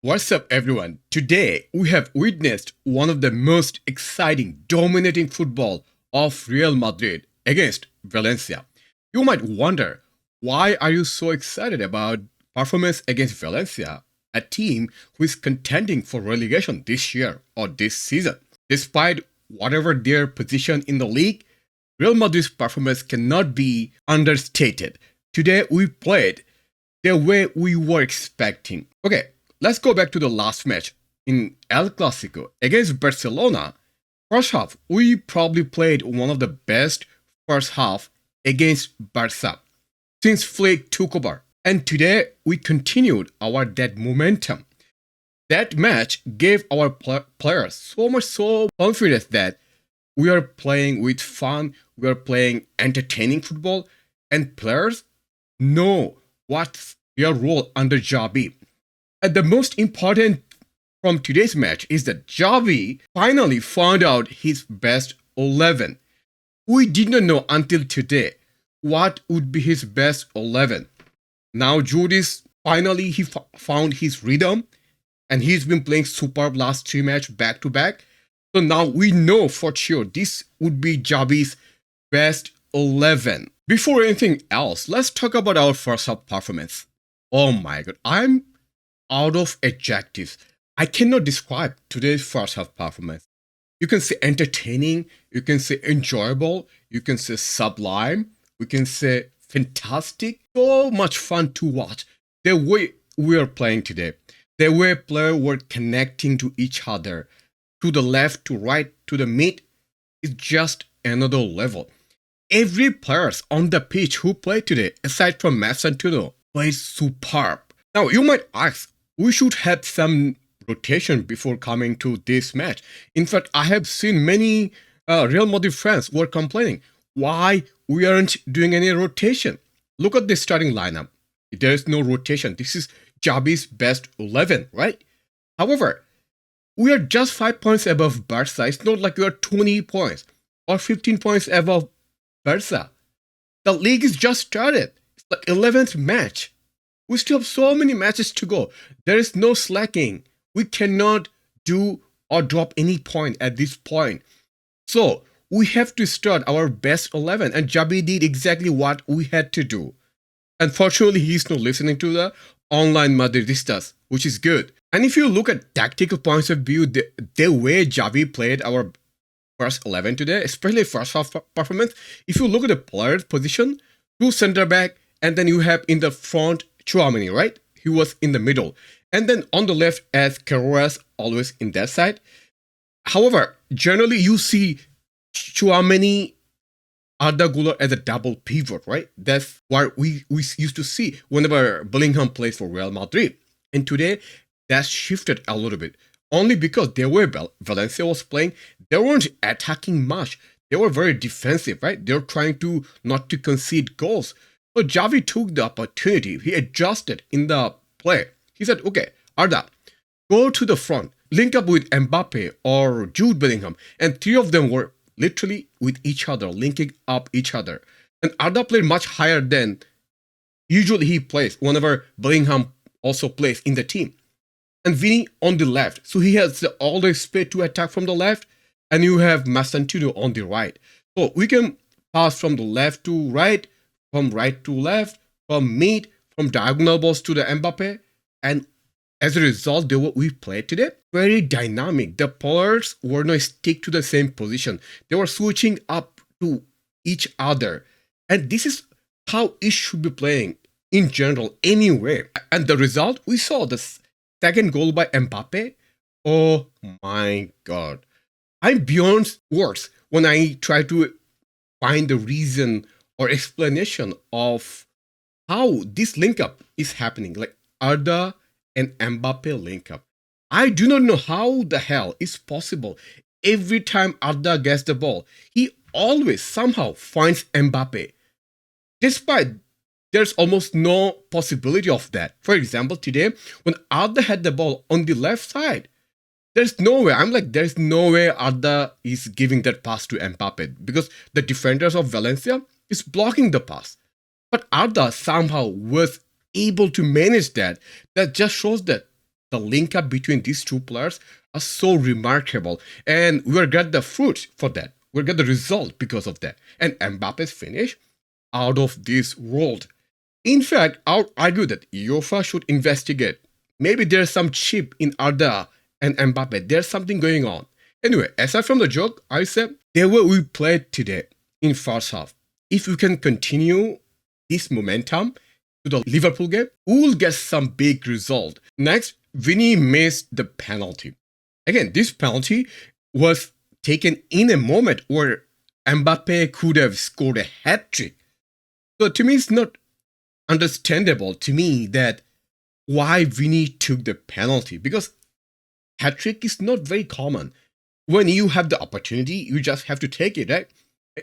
What's up, everyone? Today, we have witnessed one of the most exciting, dominating football of Real Madrid against Valencia. You might wonder, why are you so excited about performance against Valencia, a team who is contending for relegation this year or this season? Despite whatever their position in the league, Real Madrid's performance cannot be understated. Today, we played the way we were expecting. Okay, let's go back to the last match in El Clasico against Barcelona. First half, we probably played one of the best first half against Barca since Flick took over. And today, we continued our that momentum. That match gave our players so confidence that we are playing with fun, we are playing entertaining football, and players know what's their role under Xabi. And the most important from today's match is that Xavi finally found out his best 11. We did not know until today what would be his best 11. Now Judy's finally he found his rhythm, and he's been playing superb last three matches back to back. So now we know for sure this would be Xavi's best 11. Before anything else, let's talk about our first half performance. Oh my god, I'm out of adjectives. I cannot describe today's first half performance. You can say entertaining, you can say enjoyable, you can say sublime, we can say fantastic. So much fun to watch. The way we are playing today, the way players were connecting to each other, to the left, to right, to the mid, is just another level. Every player on the pitch who played today, aside from Massantuno, played superb. Now you might ask, we should have some rotation before coming to this match. In fact, I have seen many Real Madrid fans who are complaining why we aren't doing any rotation. Look at the starting lineup. There is no rotation. This is Xabi's best 11, right? However, we are just 5 points above Barca. It's not like we are 20 points or 15 points above Barca. The league is just started. It's the 11th match. We still have so many matches to go. There is no slacking. We cannot do or drop any point at this point. So we have to start our best 11, and Xabi did exactly what we had to do. Unfortunately, he's not listening to the online Madridistas, which is good. And if you look at tactical points of view, the way Xavi played our first 11 today, especially first half performance, if you look at the player's position, two center back, and then you have in the front Tchouaméni, right? He was in the middle. And then on the left as Carreras, always in that side. However, generally you see Tchouaméni, Arda Güler as a double pivot, right? That's what we used to see whenever Bellingham plays for Real Madrid. And today, that's shifted a little bit. Only because the way Valencia was playing, they weren't attacking much. They were very defensive, right? They were trying to not to concede goals. So Xavi took the opportunity. He adjusted in the play. He said, okay, Arda, go to the front, link up with Mbappé or Jude Bellingham. And three of them were literally with each other, linking up each other. And Arda played much higher than usually he plays whenever Bellingham also plays in the team. And Vini on the left. So he has all the space to attack from the left. And you have Massantuno on the right. So we can pass from the left to right, from right to left, from mid, from diagonal balls to the Mbappé. And as a result, we played today, very dynamic. The players were not stick to the same position. They were switching up to each other. And this is how it should be playing in general anyway. And the result, we saw the second goal by Mbappé. Oh my God. I'm beyond words when I try to find the reason or explanation of how this link up is happening. Like Arda and Mbappé link up. I do not know how the hell is possible. Every time Arda gets the ball, he always somehow finds Mbappé. Despite there's almost no possibility of that. For example, today, when Arda had the ball on the left side, there's no way. There's no way Arda is giving that pass to Mbappé because the defenders of Valencia is blocking the pass. But Arda somehow was able to manage that. That just shows that the link up between these two players are so remarkable, and we'll get the fruit for that. We'll get the result because of that. And Mbappe's finish, out of this world. In fact, I would argue that UEFA should investigate. Maybe there's some chip in Arda and Mbappe. There's something going on. Anyway, aside from the joke, I said the way we played today in first half, if we can continue this momentum to the Liverpool game, we will get some big result. Next, Vinny missed the penalty. Again, this penalty was taken in a moment where Mbappe could have scored a hat-trick. So to me, it's not understandable to me that why Vinny took the penalty, because hat-trick is not very common. When you have the opportunity, you just have to take it, right?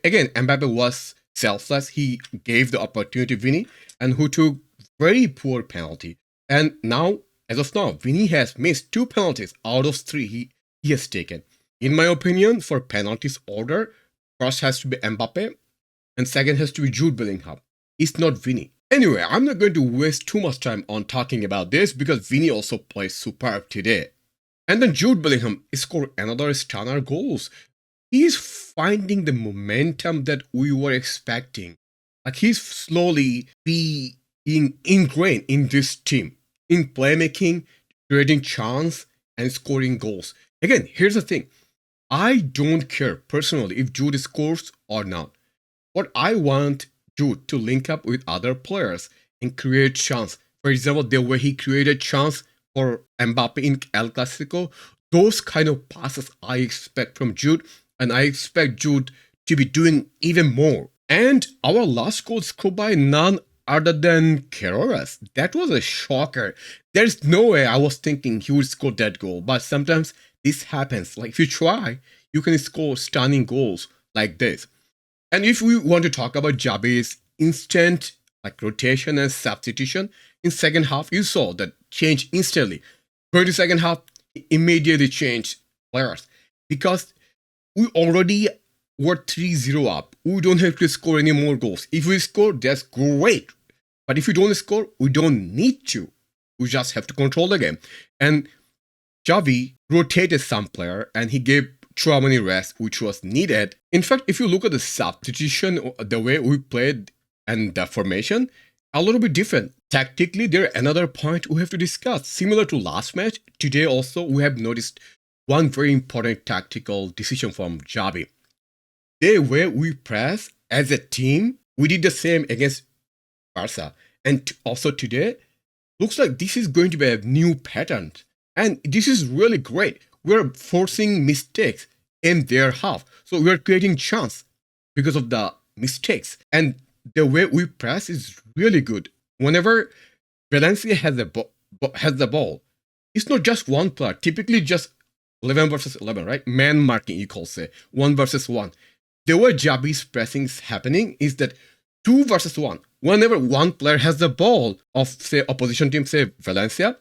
Again, Mbappe was selfless. He gave the opportunity to Vinny, and who took very poor penalty. And now, as of now, Vinny has missed 2 penalties out of 3 he has taken. In my opinion, for penalties order, first has to be Mbappe, and second has to be Jude Bellingham. It's not Vinny. Anyway, I'm not going to waste too much time on talking about this because Vinny also plays superb today. And then Jude Bellingham scored another stunner goals. He's finding the momentum that we were expecting. Like he's slowly being ingrained in this team, in playmaking, creating chance, and scoring goals. Again, here's the thing. I don't care personally if Jude scores or not. What I want Jude to link up with other players and create chance. For example, the way he created chance for Mbappe in El Clasico, those kind of passes I expect from Jude, and I expect Jude to be doing even more. And our last goal scored by none other than Carreras. That was a shocker. There's no way I was thinking he would score that goal, but sometimes this happens. Like if you try, you can score stunning goals like this. And if we want to talk about Xabi's instant rotation and substitution, in second half, you saw that change instantly. Going to second half, immediately changed players. Because we already were 3-0 up. We don't have to score any more goals. If we score, that's great. But if we don't score, we don't need to. We just have to control the game. And Xabi rotated some player and he gave Tchouaméni rest, which was needed. In fact, if you look at the substitution, the way we played and the formation, a little bit different. Tactically, there another point we have to discuss. Similar to last match, today also we have noticed one very important tactical decision from Xabi. The way we press as a team, we did the same against Barca. And also today, looks like this is going to be a new pattern. And this is really great. We're forcing mistakes in their half. So we're creating chance because of the mistakes. And the way we press is really good. Whenever Valencia has the ball, it's not just one player. Typically just 11 versus 11, right? Man marking, you call say. 1 versus 1. The way Xabi's pressing is happening is that 2 versus 1. Whenever one player has the ball of, say, opposition team, say Valencia,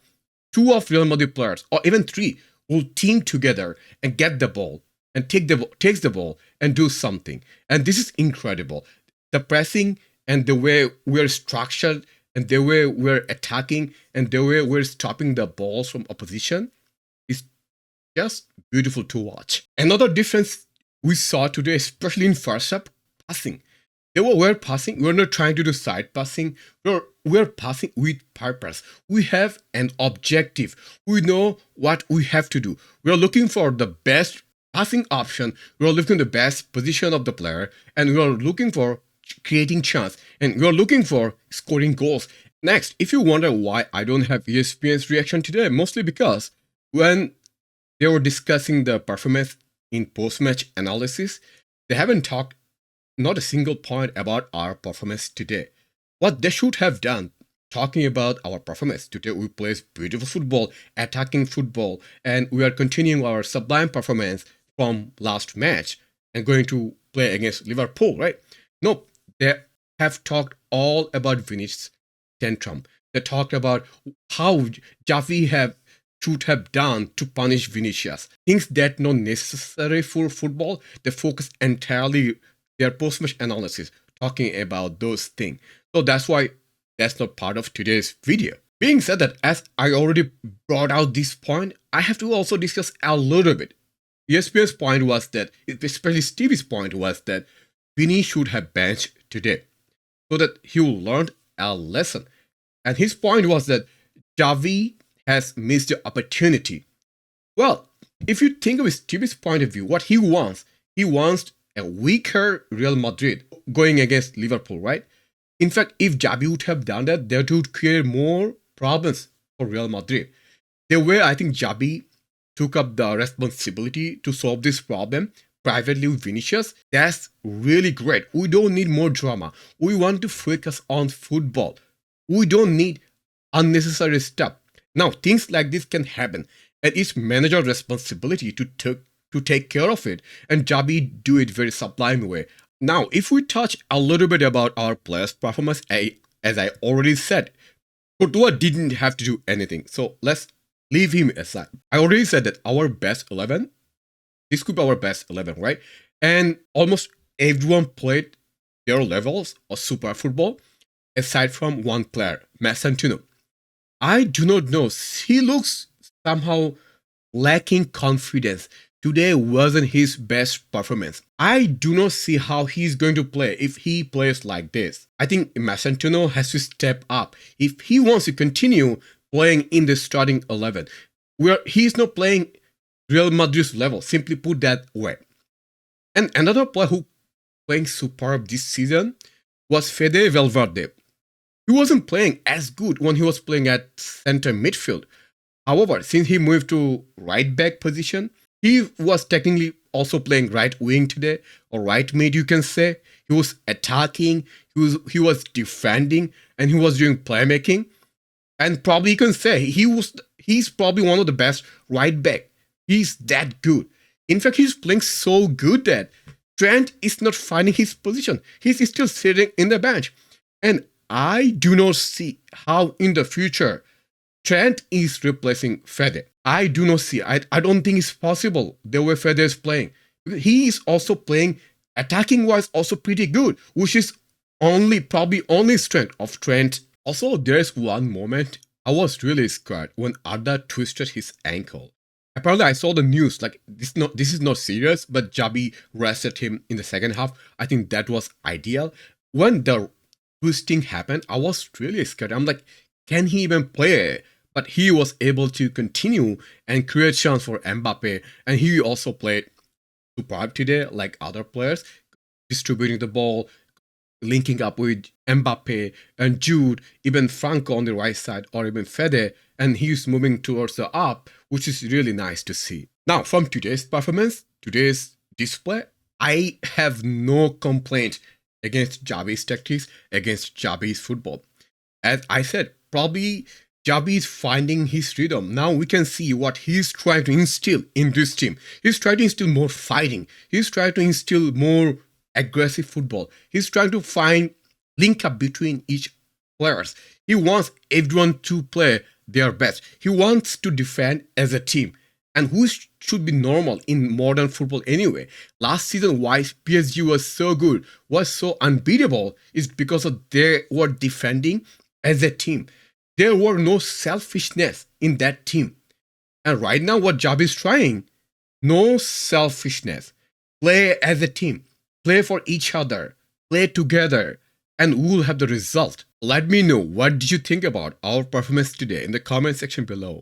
2 of Real Madrid players, or even 3, will team together and get the ball and takes the ball and do something. And this is incredible. The pressing and the way we're structured and the way we're attacking and the way we're stopping the balls from opposition is just beautiful to watch. Another difference we saw today, especially in first half, passing. The way we're passing, we're not trying to do side passing. We're passing with purpose. We have an objective. We know what we have to do. We're looking for the best passing option. We're looking for the best position of the player. And we're looking for creating chance. And we're looking for scoring goals. Next, if you wonder why I don't have ESPN's reaction today, mostly because when they were discussing the performance in post-match analysis, they haven't talked not a single point about our performance today. What they should have done, talking about our performance today, we played beautiful football, attacking football, and we are continuing our sublime performance from last match and going to play against Liverpool, right? No, they have talked all about Vinicius tantrum. They talked about how Xavi should have done to punish Vinicius. Things that not necessary for football. They focus entirely their post-match analysis talking about those things. So that's why that's not part of today's video. Being said that, as I already brought out this point, I have to also discuss a little bit. ESPN's point was that, especially Stevie's point was that Vinny should have benched today so that he will learn a lesson. And his point was that Xavi has missed the opportunity. Well, if you think of Stevie's point of view, what he wants a weaker Real Madrid going against Liverpool, right? In fact, if Xabi would have done that, that would create more problems for Real Madrid. The way I think Xabi took up the responsibility to solve this problem privately with Vinicius, that's really great. We don't need more drama. We want to focus on football. We don't need unnecessary stuff. Now, things like this can happen, and it's manager's responsibility to take care of it, and Xabi do it very sublime way. Now, if we touch a little bit about our players' performance, as I already said, Courtois didn't have to do anything, so let's leave him aside. I already said that our best 11, this could be our best 11, right? And almost everyone played their levels of super football, aside from one player, Massantino. I do not know, he looks somehow lacking confidence. Today wasn't his best performance. I do not see how he's going to play if he plays like this. I think Massantino has to step up if he wants to continue playing in the starting 11, where he's not playing Real Madrid's level, simply put that way. And another player who playing superb this season was Fede Valverde. He wasn't playing as good when he was playing at center midfield. However, since he moved to right back position, he was technically also playing right wing today, or right mid you can say. He was attacking, he was defending, and he was doing playmaking. And probably you can say he's probably one of the best right back. He's that good. In fact, he's playing so good that Trent is not finding his position. He's still sitting in the bench. And I do not see how in the future Trent is replacing Fede. I do not see. I don't think it's possible the way Fede is playing. He is also playing attacking wise also pretty good, which is probably only strength of Trent. Also, there's one moment I was really scared when Arda twisted his ankle. Apparently, I saw the news like this is not serious, but Xabi rested him in the second half. I think that was ideal. When the twisting happened, I was really scared. I'm like, can he even play? But he was able to continue and create chance for Mbappé, and he also played superb today, like other players, distributing the ball, linking up with Mbappé and Jude, even Franco on the right side, or even Fede, and he's moving towards the up, which is really nice to see. Now, from today's performance, today's display, I have no complaint against Xabi's tactics, against Xabi's football. As I said, probably Xabi is finding his rhythm. Now we can see what he's trying to instill in this team. He's trying to instill more fighting. He's trying to instill more aggressive football. He's trying to find link up between each players. He wants everyone to play their best. He wants to defend as a team. And who should be normal in modern football anyway? Last season, why PSG was so good, was so unbeatable, is because of they were defending as a team. There were no selfishness in that team. And right now, what Xabi is trying, no selfishness. Play as a team. Play for each other. Play together. And we'll have the result. Let me know what did you think about our performance today in the comment section below.